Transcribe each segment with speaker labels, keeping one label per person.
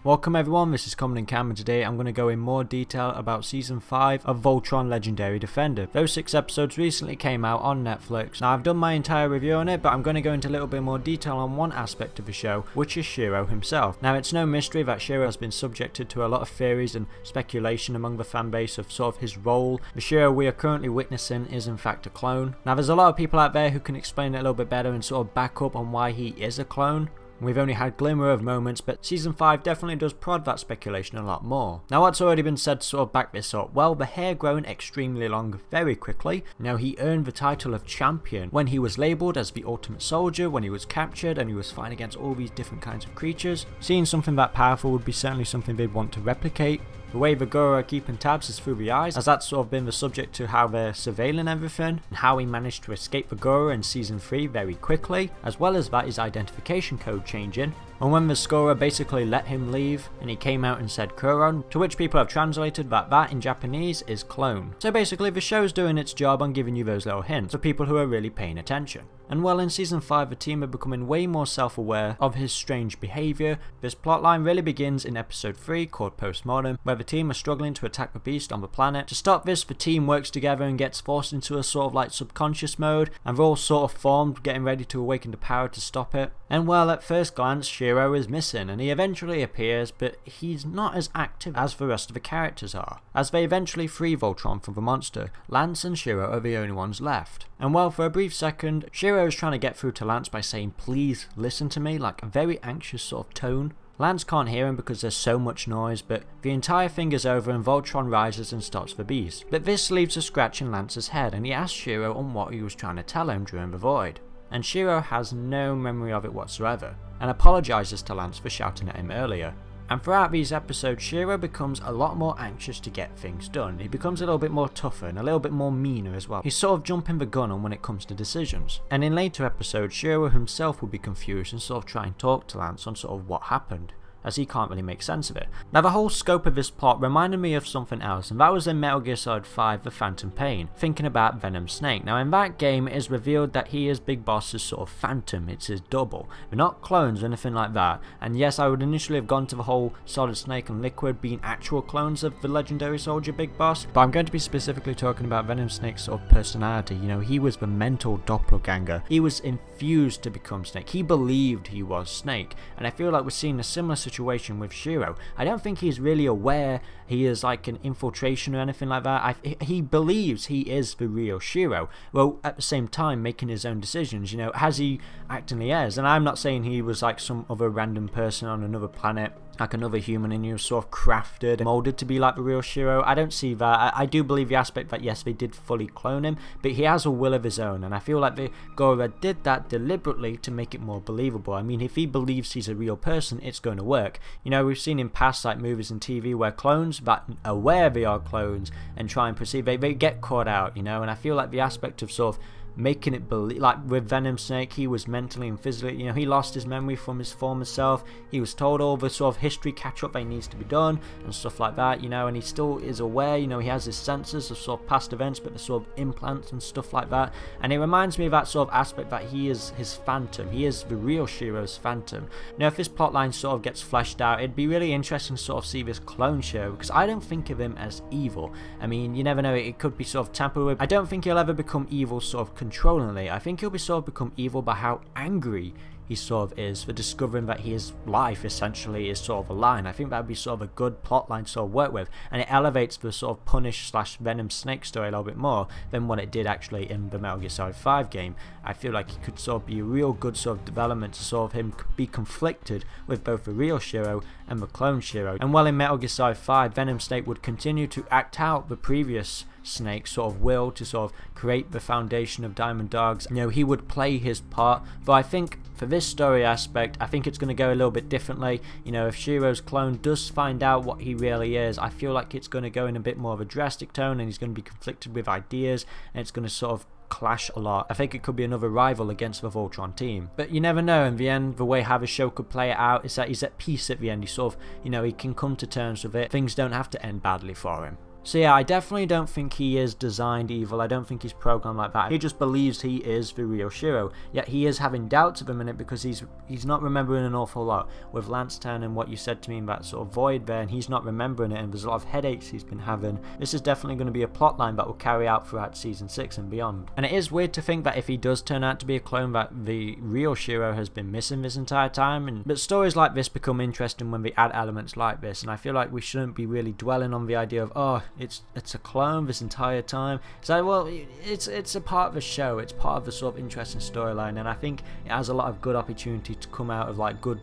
Speaker 1: Welcome everyone, this is Common and Cam, and today I'm going to go in more detail about Season 5 of Voltron Legendary Defender. Those 6 episodes recently came out on Netflix. Now I've done my entire review on it, but I'm going to go into a little bit more detail on one aspect of the show, which is Shiro himself. Now it's no mystery that Shiro has been subjected to a lot of theories and speculation among the fanbase of sort of his role. The Shiro we are currently witnessing is in fact a clone. Now there's a lot of people out there who can explain it a little bit better and sort of back up on why he is a clone. We've only had glimmer of moments, but Season 5 definitely does prod that speculation a lot more. Now what's already been said to sort of back this up? Well, the hair growing extremely long very quickly. Now he earned the title of champion when he was labelled as the ultimate soldier, when he was captured and he was fighting against all these different kinds of creatures. Seeing something that powerful would be certainly something they'd want to replicate. The way the Goro are keeping tabs is through the eyes, as that's sort of been the subject to how they're surveilling everything, and how he managed to escape the Goro in Season 3 very quickly, as well as that his identification code changing. And when the scorer basically let him leave and he came out and said Kuron, to which people have translated that in Japanese is clone. So basically the show's doing its job on giving you those little hints for people who are really paying attention. And well, in Season 5 the team are becoming way more self-aware of his strange behaviour. This plotline really begins in episode 3 called Postmortem, where the team are struggling to attack the beast on the planet. To stop this, the team works together and gets forced into a sort of like subconscious mode, and they're all sort of formed, getting ready to awaken the power to stop it. And well, at first glance Shiro is missing and he eventually appears, but he's not as active as the rest of the characters are. As they eventually free Voltron from the monster, Lance and Shiro are the only ones left. And well, for a brief second, Shiro is trying to get through to Lance by saying please listen to me, like a very anxious sort of tone. Lance can't hear him because there's so much noise, but the entire thing is over and Voltron rises and stops the beast. But this leaves a scratch in Lance's head and he asks Shiro on what he was trying to tell him during the void. And Shiro has no memory of it whatsoever, and apologises to Lance for shouting at him earlier. And throughout these episodes, Shiro becomes a lot more anxious to get things done. He becomes a little bit more tougher and a little bit more meaner as well. He's sort of jumping the gun on when it comes to decisions. And in later episodes, Shiro himself will be confused and sort of try and talk to Lance on sort of what happened, as he can't really make sense of it. Now the whole scope of this plot reminded me of something else, and that was in Metal Gear Solid 5 The Phantom Pain, thinking about Venom Snake. Now in that game it is revealed that he is Big Boss's sort of phantom, it's his double. They're not clones or anything like that, and yes, I would initially have gone to the whole Solid Snake and Liquid being actual clones of the legendary soldier Big Boss, but I'm going to be specifically talking about Venom Snake's sort of personality. You know, he was the mental doppelganger. He was infused to become Snake. He believed he was Snake, and I feel like we're seeing a similar situation with Shiro. I don't think he's really aware he is like an infiltration or anything like that. He believes he is the real Shiro, well at the same time making his own decisions, you know, as he actingly is. And I'm not saying he was like some other random person on another planet, like another human, and he was sort of crafted and molded to be like the real Shiro. I don't see that. I do believe the aspect that yes, they did fully clone him, but he has a will of his own, and I feel like the Goro did that deliberately to make it more believable. I mean, if he believes he's a real person, it's going to work. You know, we've seen in past like movies and TV where clones that are aware they are clones and try and perceive, they get caught out, you know, and I feel like the aspect of sort of making it believe, like with Venom Snake, he was mentally and physically, you know, he lost his memory from his former self. He was told all the sort of history catch up that needs to be done and stuff like that, you know, and he still is aware, you know, he has his senses of sort of past events, but the sort of implants and stuff like that. And it reminds me of that sort of aspect that he is his phantom, he is the real Shiro's phantom. Now if this plotline sort of gets fleshed out, it'd be really interesting to sort of see this clone Shiro, because I don't think of him as evil. I mean, you never know, it could be sort of tampered with. I don't think he'll ever become evil sort of controllingly. I think he'll be sort of become evil by how angry he sort of is for discovering that his life essentially is sort of a lie. And I think that would be sort of a good plotline to sort of work with, and it elevates the sort of Punish / Venom Snake story a little bit more than what it did actually in the Metal Gear Solid 5 game. I feel like it could sort of be a real good sort of development to sort of him be conflicted with both the real Shiro and the clone Shiro. And while in Metal Gear Solid 5 Venom Snake would continue to act out the previous Snake sort of will to sort of create the foundation of Diamond Dogs, you know, he would play his part. But I think for this story aspect, I think it's going to go a little bit differently. You know, if Shiro's clone does find out what he really is, I feel like it's going to go in a bit more of a drastic tone, and he's going to be conflicted with ideas, and it's going to sort of clash a lot. I think it could be another rival against the Voltron team, but you never know. In the end, the way how the show could play it out is that he's at peace at the end. He sort of, you know, he can come to terms with it. Things don't have to end badly for him. So yeah, I definitely don't think he is designed evil. I don't think he's programmed like that. He just believes he is the real Shiro. Yet he is having doubts of him in it because he's not remembering an awful lot. With Lance and what you said to me in that sort of void there, and he's not remembering it, and there's a lot of headaches he's been having. This is definitely going to be a plot line that will carry out throughout season 6 and beyond. And it is weird to think that if he does turn out to be a clone, that the real Shiro has been missing this entire time. But stories like this become interesting when they add elements like this, and I feel like we shouldn't be really dwelling on the idea of, oh, it's a clone this entire time. So well, it's a part of the show, it's part of the sort of interesting storyline, and I think it has a lot of good opportunity to come out of like good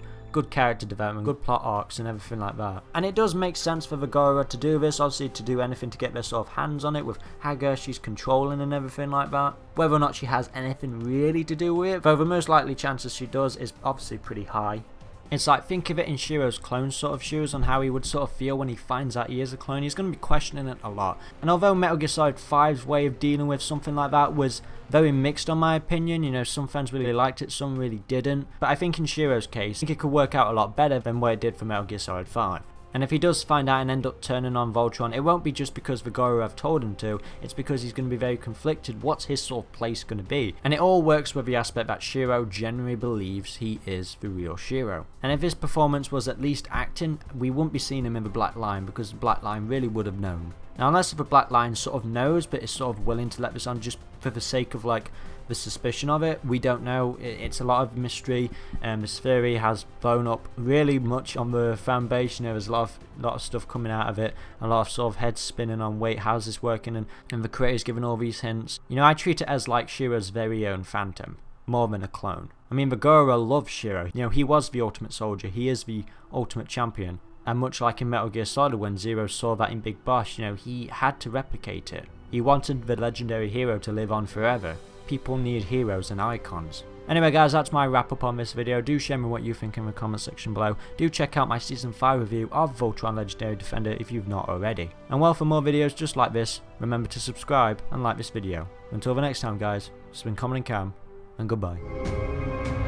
Speaker 1: character development, good plot arcs and everything like that. And it does make sense for the Goro to do this, obviously to do anything to get their sort of hands on it with Haga, she's controlling and everything like that. Whether or not she has anything really to do with it, though the most likely chances she does is obviously pretty high. It's like, think of it in Shiro's clone sort of shoes on how he would sort of feel when he finds out he is a clone. He's going to be questioning it a lot. And although Metal Gear Solid 5's way of dealing with something like that was very mixed on my opinion, you know, some fans really liked it, some really didn't. But I think in Shiro's case, I think it could work out a lot better than what it did for Metal Gear Solid 5. And if he does find out and end up turning on Voltron, it won't be just because the Goro have told him to, it's because he's going to be very conflicted. What's his sort of place going to be? And it all works with the aspect that Shiro genuinely believes he is the real Shiro. And if his performance was at least acting, we wouldn't be seeing him in the Black Line, because the Black Line really would have known. Now, unless the Black Line sort of knows, but is sort of willing to let this on just for the sake of like the suspicion of it, we don't know. It's a lot of mystery, and this theory has blown up really much on the fan base. You know, there's a lot of stuff coming out of it, a lot of sort of heads spinning on, wait, how's this working, and the creators giving all these hints. You know, I treat it as like Shiro's very own phantom, more than a clone. I mean, the Goro loves Shiro. You know, he was the ultimate soldier, he is the ultimate champion, and much like in Metal Gear Solid when Zero saw that in Big Boss, you know, he had to replicate it. He wanted the legendary hero to live on forever. People need heroes and icons. Anyway guys, that's my wrap up on this video. Do share me what you think in the comment section below. Do check out my season 5 review of Voltron Legendary Defender if you've not already. And well, for more videos just like this, remember to subscribe and like this video. Until the next time guys, it's been Common and Cam, and goodbye.